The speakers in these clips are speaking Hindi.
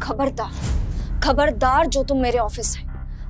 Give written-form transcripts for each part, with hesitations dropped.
खबरदार खबरदार, जो तुम मेरे ऑफिस है,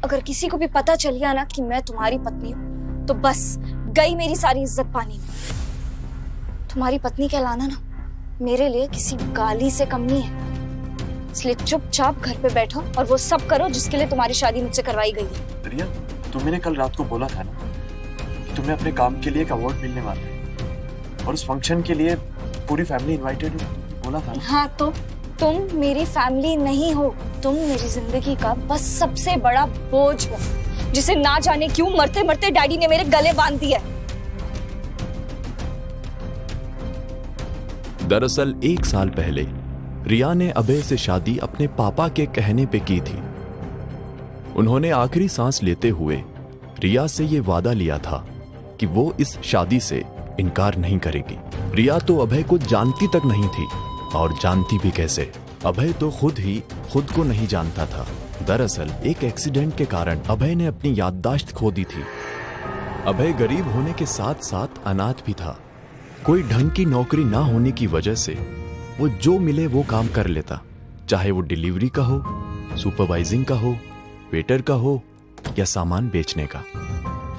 अगर किसी को भी पता चल गया ना कि मैं तुम्हारी पत्नी हूँ तो बस गई मेरी सारी इज्जत पानी में। तुम्हारी पत्नी कहलाना ना मेरे लिए किसी गाली से कम नहीं है, इसलिए चुपचाप घर पे बैठो और वो सब करो जिसके लिए तुम्हारी शादी मुझसे करवाई गई है। रिया, तुमने कल रात को बोला था ना कि तुम्हें अपने काम के लिए एक अवार्ड मिलने वाला है और उस फंक्शन के लिए पूरी फैमिली इनवाइटेड है, बोला था ना? हाँ, तो तुम मेरी फैमिली नहीं हो, तुम मेरी जिंदगी का बस सबसे बड़ा बोझ हो, जिसे ना जाने क्यों मरते मरते डैडी ने मेरे गले बांध दिया। दरअसल 1 साल पहले रिया ने अभय से शादी अपने पापा के कहने पे की थी। उन्होंने आखिरी सांस लेते हुए रिया से ये वादा लिया था कि वो इस शादी से इनकार नहीं करेगी। रिया तो अभय को जानती तक नहीं थी, और जानती भी कैसे। अभय तो खुद ही खुद को नहीं जानता था। दरअसल एक एक्सीडेंट के कारण अभय ने अपनी याददाश्त खो दी थी। अभय गरीब होने के साथ साथ अनाथ भी था। कोई ढंग की नौकरी ना होने की वजह से वो जो मिले वो काम कर लेता, चाहे वो डिलीवरी का हो, सुपरवाइजिंग का हो, वेटर का हो या सामान बेचने का।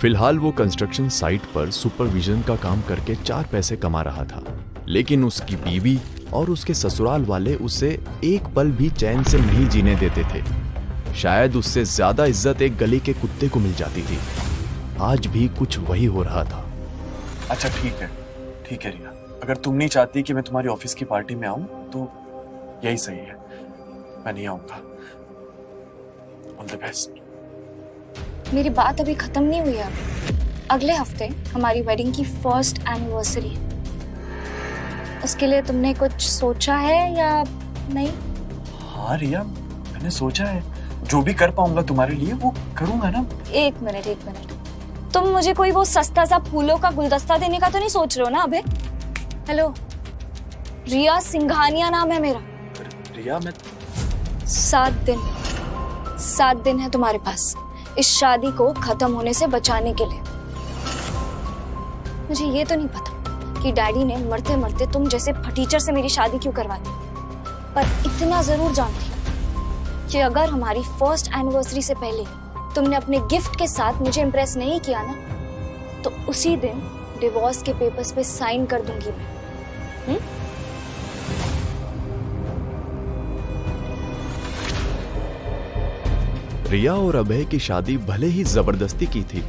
फिलहाल वो कंस्ट्रक्शन साइट पर सुपरविजन का काम करके 4 पैसे कमा रहा था, लेकिन उसकी बीवी और उसके ससुराल वाले उसे एक पल भी चैन से नहीं जीने देते थे। शायद उससे ज्यादा इज्जत एक गली के कुत्ते को मिल जाती थी। आज भी कुछ वही हो रहा था। अच्छा ठीक है रिया, अगर तुम नहीं चाहती कि मैं तुम्हारी ऑफिस की पार्टी में आऊं तो यही सही है, मैं नहीं आऊंगा। All the best. मेरी बात अभी खत्म नहीं हुई है। अगले हफ्ते हमारी वेडिंग की फर्स्ट एनिवर्सरी है। उसके लिए तुमने कुछ सोचा है या नहीं? हाँ रिया, मैंने सोचा है, जो भी कर पाऊंगा तुम्हारे लिए वो करूंगा ना। एक मिनट, तुम मुझे कोई वो सस्ता सा फूलों का गुलदस्ता देने का तो नहीं सोच रहे हो ना अबे? हेलो, रिया सिंघानिया नाम है मेरा। रिया, मैं 7 दिन है तुम्हारे पास इस शादी को खत्म होने से बचाने के लिए। मुझे ये तो नहीं पता कि डैडी ने मरते मरते तुम जैसे फटीचर से मेरी शादी क्यों करवा दी, पर इतना जरूर जानती हूँ कि अगर हमारी फर्स्ट एनिवर्सरी से पहले तुमने अपने गिफ्ट के साथ मुझे इम्प्रेस नहीं किया ना, तो उसी दिन डिवोर्स के पेपर्स पे साइन कर दूंगी मैं। रिया और अभय की शादी भले ही जबरदस्ती की थी,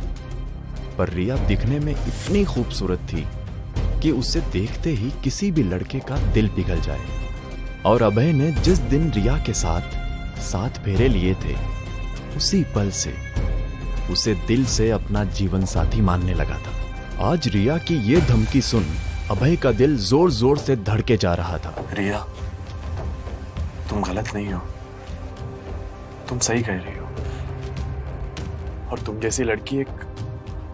पर रिया दिखने में इतनी खूबसूरत थी कि उसे देखते ही किसी भी लड़के का दिल पिघल जाए। और अभय ने जिस दिन रिया के साथ 7 फेरे लिए थे, उसी पल से उसे दिल से अपना जीवन साथी मानने लगा था। आज रिया की ये धमकी सुन अभय का दिल जोर जोर से धड़के जा रहा था। रिया, तुम गलत नहीं हो, तुम सही कह रही हो, और तुम जैसी लड़की एक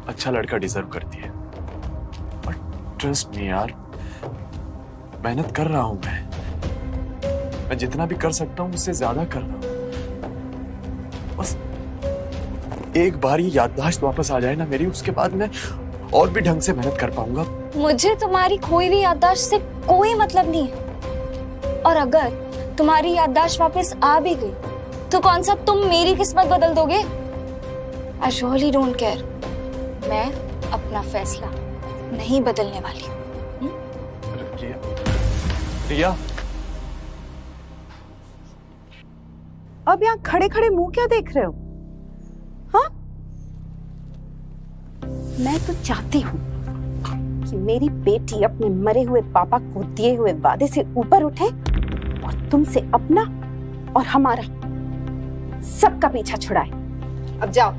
अच्छा लड़का डिजर्व करती है। और ट्रस्ट मी यार, मेहनत कर रहा हूं मैं जितना भी कर सकता हूं उससे ज्यादा कर रहा हूं। बस एक बार ये याददाश्त वापस आ जाए ना मेरी, उसके बाद मैं और भी ढंग से मेहनत कर पाऊंगा। मुझे तुम्हारी खोई हुई याददाश्त से कोई मतलब नहीं है, और अगर तुम्हारी याददाश्त वापस आ भी गई तो कौन सा तुम मेरी किस्मत बदल दोगे? I really don't care. मैं अपना फैसला नहीं बदलने वाली। रिया, अब यहाँ खड़े खड़े मुंह क्या देख रहे हो? हाँ, मैं तो चाहती हूँ कि मेरी बेटी अपने मरे हुए पापा को दिए हुए वादे से ऊपर उठे और तुमसे अपना और हमारा सबका पीछा छुड़ाए। अब जाओ,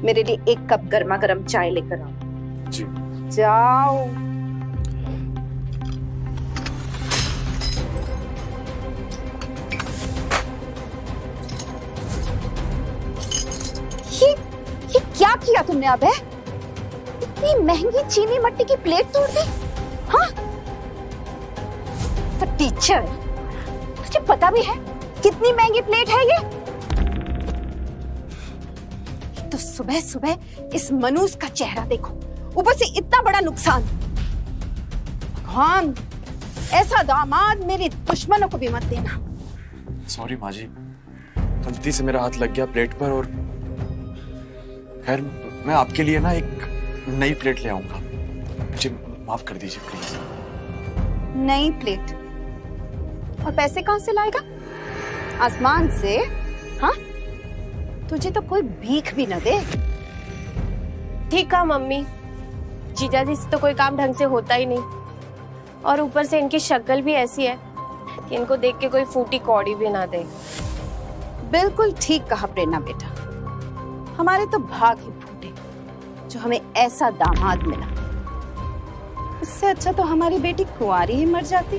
मेरे लिए 1 कप गर्मा गर्म चाय लेकर आओ। जी। जाओ। ये क्या किया तुमने अबे? इतनी महंगी चीनी मट्टी की प्लेट तोड़ दी? हाँ? टीचर, तुझे पता भी है कितनी महंगी प्लेट है ये? तो सुबह सुबह इस मनूस का चेहरा देखो, ऊपर से इतना बड़ा नुकसान। भगवान, ऐसा दामाद मेरे दुश्मनों को भी मत देना। सॉरी माँ जी, गलती से मेरा हाथ लग गया प्लेट पर। और खैर मैं आपके लिए ना एक नई प्लेट ले आऊंगा, मुझे माफ कर दीजिए प्लीज। नई प्लेट? और पैसे कहां से लाएगा? आसमान से? हाँ, तुझे तो कोई भीख भी न दे। ठीक कहा मम्मी, जीजा जी से तो कोई काम ढंग से होता ही नहीं, और ऊपर से इनकी शक्ल भी ऐसी है कि इनको देख के कोई फूटी कौड़ी भी ना दे। बिल्कुल ठीक कहा प्रेरणा बेटा, हमारे तो भाग ही फूटे जो हमें ऐसा दामाद मिला। इससे अच्छा तो हमारी बेटी कुंवारी ही मर जाती।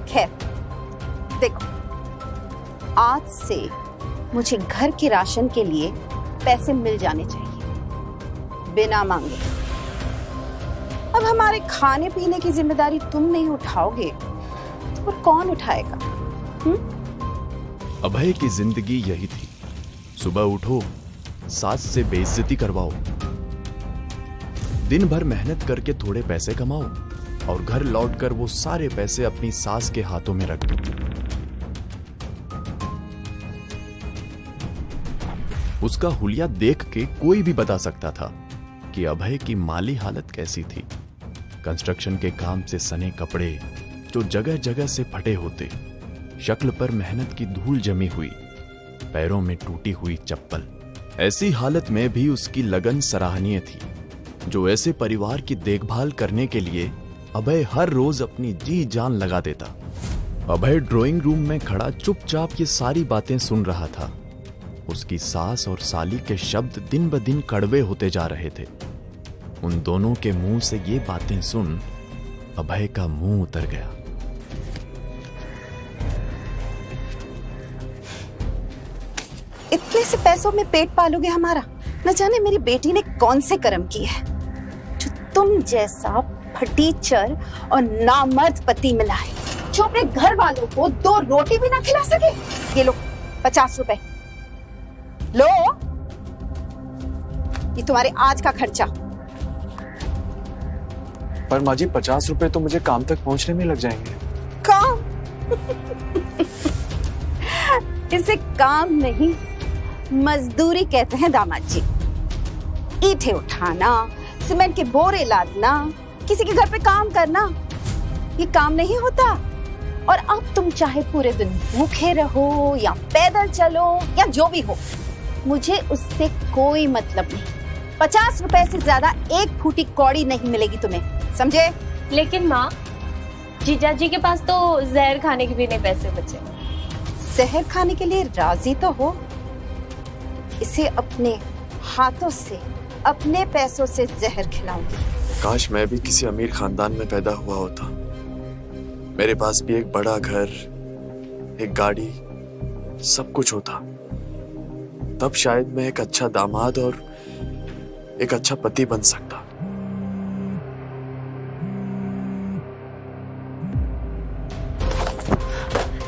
खैर देखो, आज से मुझे घर के राशन के लिए पैसे मिल जाने चाहिए बिना मांगे। अब हमारे खाने पीने की जिम्मेदारी तुम नहीं उठाओगे तो और कौन उठाएगा? अभय की जिंदगी यही थी, सुबह उठो, सास से बेइज्जती करवाओ, दिन भर मेहनत करके थोड़े पैसे कमाओ और घर लौटकर वो सारे पैसे अपनी सास के हाथों में रख दो। उसका हुलिया देख के कोई भी बता सकता था कि अभय की माली हालत कैसी थी। कंस्ट्रक्शन के काम से सने कपड़े जो जगह जगह से फटे होते, शक्ल पर मेहनत की धूल जमी हुई, पैरों में टूटी हुई चप्पल। ऐसी हालत में भी उसकी लगन सराहनीय थी, जो ऐसे परिवार की देखभाल करने के लिए अभय हर रोज अपनी जी जान लगा देता। अभय ड्राइंग रूम में खड़ा चुपचाप ये सारी बातें सुन रहा था। उसकी सास और साली के शब्द दिन ब दिन कड़वे होते जा रहे थे। उन दोनों के मुंह से ये बातें सुन अभय का मुंह उतर गया। इतने से पैसों में पेट पालोगे हमारा? न जाने मेरी बेटी ने कौन से कर्म किए हैं जो तुम जैसा फटीचर और नामर्द पति मिला है, जो अपने घर वालों को 2 रोटी भी ना खिला सके। ये लो 50 रुपए लो, ये तुम्हारे आज का खर्चा। पर माँ जी 50 रुपए तो मुझे काम तक पहुंचने में लग जाएंगे। काम? इसे काम नहीं, मजदूरी कहते हैं दामाद जी। ईंटें उठाना, सीमेंट के बोरे लादना, किसी के घर पे काम करना, ये काम नहीं होता। और अब तुम चाहे पूरे दिन भूखे रहो या पैदल चलो या जो भी हो, मुझे उससे कोई मतलब नहीं। 50 रुपए से ज्यादा एक फूटी कौड़ी नहीं मिलेगी तुम्हें, समझे? लेकिन माँ, जीजा जी के पास तो जहर खाने के भी नहीं पैसे बचे। जहर खाने के लिए राजी तो हो? इसे अपने हाथों से, अपने पैसों से जहर खिलाऊंगी। काश मैं भी किसी अमीर खानदान में पैदा हुआ होता। मेरे पास भी एक बड़ा घर, एक गाड़ी, सब कुछ होता। तब शायद मैं एक अच्छा दामाद और एक अच्छा पति बन सकता।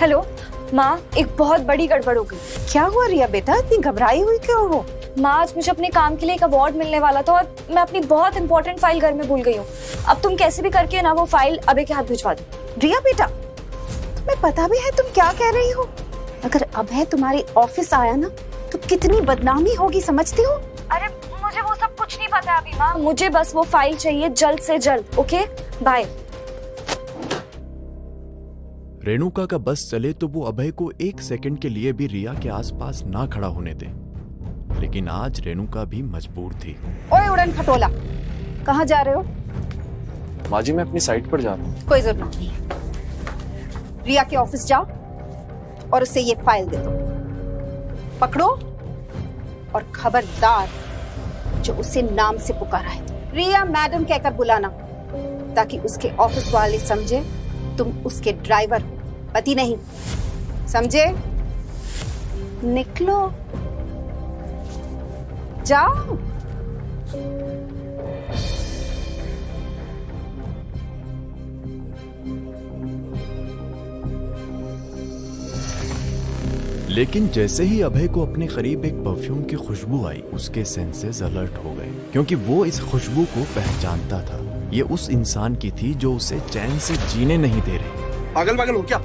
हेलो माँ, एक बहुत बड़ी गड़बड़ हो गई। क्या हुआ रिया बेटा, इतनी घबराई हुई क्यों हो? माँ, आज मुझे अपने काम के लिए एक अवार्ड मिलने वाला था और मैं अपनी बहुत इंपॉर्टेंट फाइल घर में भूल गई हूँ। अब तुम कैसे भी करके ना वो फाइल अभय के हाथ भिजवा दो। रिया बेटा, तुम्हें पता भी है तुम क्या कह रही हो? अगर अभय तुम्हारे ऑफिस आया ना तो कितनी बदनामी होगी, समझती हो? अरे मुझे वो सब कुछ नहीं पता अभी माँ, मुझे बस वो फाइल चाहिए जल्द से जल्द। Okay bye. रेणुका का बस चले तो वो अभय को 1 सेकंड के लिए भी रिया के आसपास ना खड़ा होने दे, लेकिन आज रेणुका भी मजबूर थी। ओए उड़न खटोला, कहाँ जा रहे हो? माँ जी मैं अपनी साइट पर जा रहा हूँ। कोई जरूरत नहीं, रिया के ऑफिस जाओ और उसे ये फाइल दे दो। पकड़ो और खबरदार जो उसे नाम से पुकारा है रिया मैडम कहकर बुलाना, ताकि उसके ऑफिस वाले समझे तुम उसके ड्राइवर हो, पति नहीं। समझे? निकलो, जाओ। लेकिन जैसे ही अभय को अपने करीब एक परफ्यूम की खुशबू आई, उसके सेंसेस अलर्ट हो गए, क्योंकि वो इस खुशबू को पहचानता था। ये उस इंसान की थी जो उसे चैन से जीने नहीं दे रही। पागल पागल हो क्या?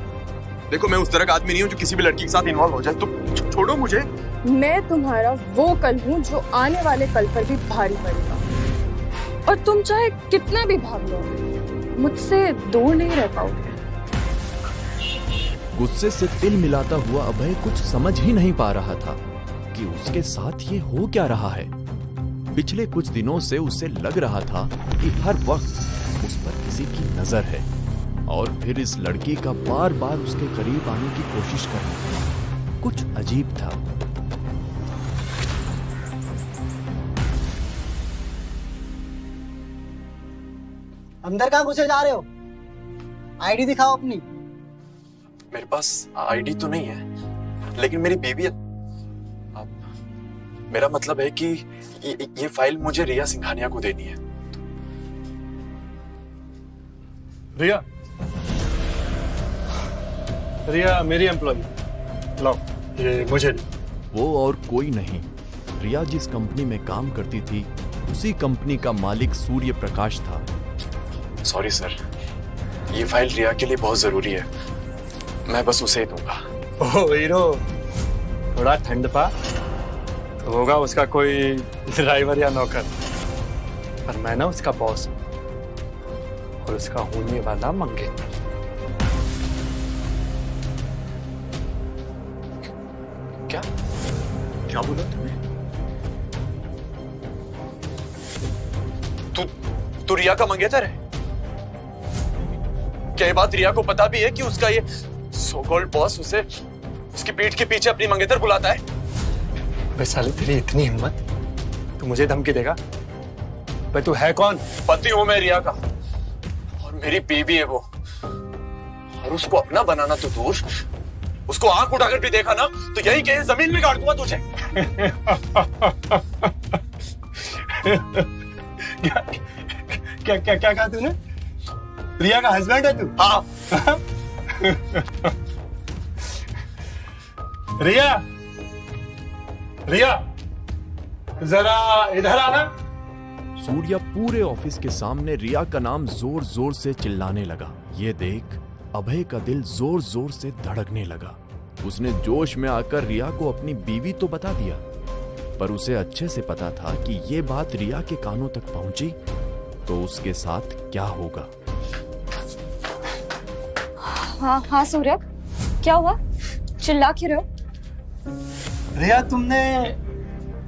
देखो मैं उस तरह का आदमी नहीं हूँ जो किसी भी लड़की के साथ इन्वॉल्व हो जाए। तुम छोड़ो मुझे। मैं तुम्हारा वो कल हूँ जो आने वाले कल पर भी भारी पड़ेगा, और तुम चाहे कितना भी भाग लो, मुझसे दूर नहीं रह पाओगे। गुस्से से तिल मिलाता हुआ अभय कुछ समझ ही नहीं पा रहा था कि उसके साथ ये हो क्या रहा है। पिछले कुछ दिनों से उसे लग रहा था कि हर वक्त उस पर किसी की नजर है, और फिर इस लड़की का बार बार उसके करीब आने की कोशिश करना कुछ अजीब था। अंदर कहाँ घुसे जा रहे हो? आईडी दिखाओ अपनी। मेरे पास आईडी तो नहीं है, लेकिन मेरी बीवी है। अब मेरा मतलब है कि ये फाइल मुझे रिया सिंघानिया को देनी है। रिया, रिया मेरी एम्प्लॉय। लाओ, ये मुझे दे। वो और कोई नहीं, रिया जिस कंपनी में काम करती थी उसी कंपनी का मालिक सूर्य प्रकाश था। सॉरी सर, ये फाइल रिया के लिए बहुत जरूरी है। मैं बस उसे ही दूंगा। ओह हीरो, थोड़ा ठंड पा तो होगा उसका कोई ड्राइवर या नौकर, पर मैं ना उसका बॉस हूं और उसका होने वाला मंगेतर। क्या क्या बोला तुमने? तू रिया का मंगेतर है? क्या ये बात रिया को पता भी है कि उसका ये सो कॉल्ड बॉस उसे उसकी पीठ के पीछे अपनी मंगेतर बुलाता है? बे साले, तेरी इतनी हिम्मत, तू मुझे धमकी देगा? बे तू है कौन? पति हूं मैं रिया का, और मेरी बीवी है वो। और उसको अपना बनाना तो दूर, उसको आंख उठाकर भी देखा ना तो यही कहीं जमीन में गाड़ दूंगा तुझे। क्या कहा तूने? रिया का हस्बैंड है तू? हाँ। रिया, रिया जरा इधर आना। सूर्या पूरे ऑफिस के सामने रिया का नाम जोर जोर से चिल्लाने लगा। ये देख अभय का दिल जोर जोर से धड़कने लगा। उसने जोश में आकर रिया को अपनी बीवी तो बता दिया, पर उसे अच्छे से पता था कि ये बात रिया के कानों तक पहुंची तो उसके साथ क्या होगा। हाँ सूर्य, क्या हुआ? चिल्ला क्यों रहे हो? रिया, तुमने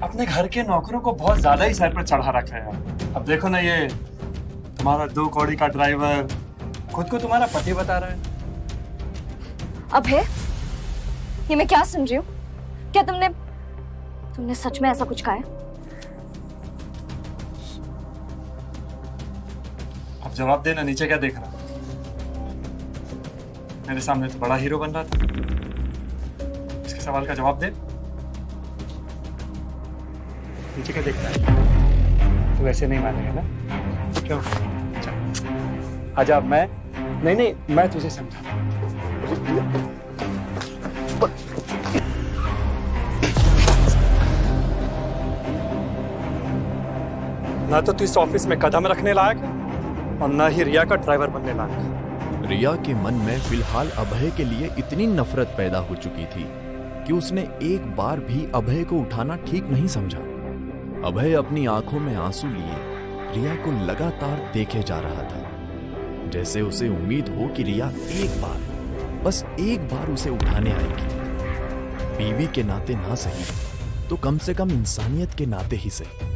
अपने घर के नौकरों को बहुत ज्यादा ही सर पर चढ़ा रखा है। अब देखो ना, ये तुम्हारा 2 कौड़ी का ड्राइवर खुद को तुम्हारा पति बता रहा है। अभय, ये मैं क्या सुन रही हूँ? क्या तुमने सच में ऐसा कुछ कहा है? अब जवाब देना, नीचे क्या देख रहा? मेरे सामने तो बड़ा हीरो बन रहा था। इसके सवाल का जवाब दे। नीचे क्या देख रहा है? तू वैसे नहीं मानेगा ना? क्यों? आजा, नहीं, मैं तुझे समझा। ना तो तू इस ऑफिस में कदम रखने लायक है और ना ही रिया का ड्राइवर बनने लायक। रिया के मन में फिलहाल अभय के लिए इतनी नफरत पैदा हो चुकी थी कि उसने एक बार भी अभय को उठाना ठीक नहीं समझा। अभय अपनी आंखों में आंसू लिए रिया को लगातार देखे जा रहा था, जैसे उसे उम्मीद हो कि रिया एक बार, बस एक बार उसे उठाने आएगी। बीवी के नाते ना सही तो कम से कम इंसानियत के नाते ही सही।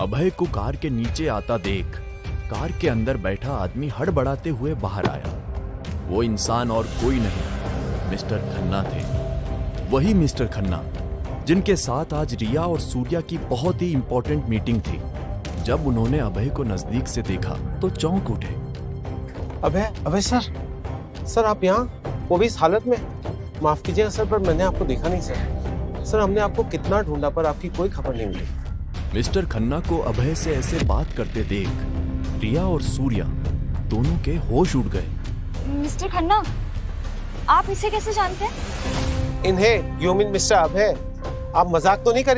अभय को कार के नीचे आता देख कार के अंदर बैठा आदमी हड़बड़ाते हुए बाहर आया। वो इंसान और कोई नहीं, मिस्टर खन्ना थे। वही मिस्टर खन्ना जिनके साथ आज रिया और सूर्या की बहुत ही इंपॉर्टेंट मीटिंग थी। जब उन्होंने अभय को नजदीक से देखा तो चौंक उठे। अभय सर आप यहाँ, वो भी इस हालत में? माफ कीजिएगा सर, पर मैंने आपको देखा नहीं सर। हमने आपको कितना ढूंढा पर आपकी कोई खबर नहीं मिली। मिस्टर खन्ना को अभय से ऐसे बात करते देख रिया और सूर्या दोनों के होश उड़ गए। मिस्टर खन्ना, आप इसे कैसे जानते हैं? इन्हें, यू मीन मिस्टर अभय, आप मजाक तो नहीं करी?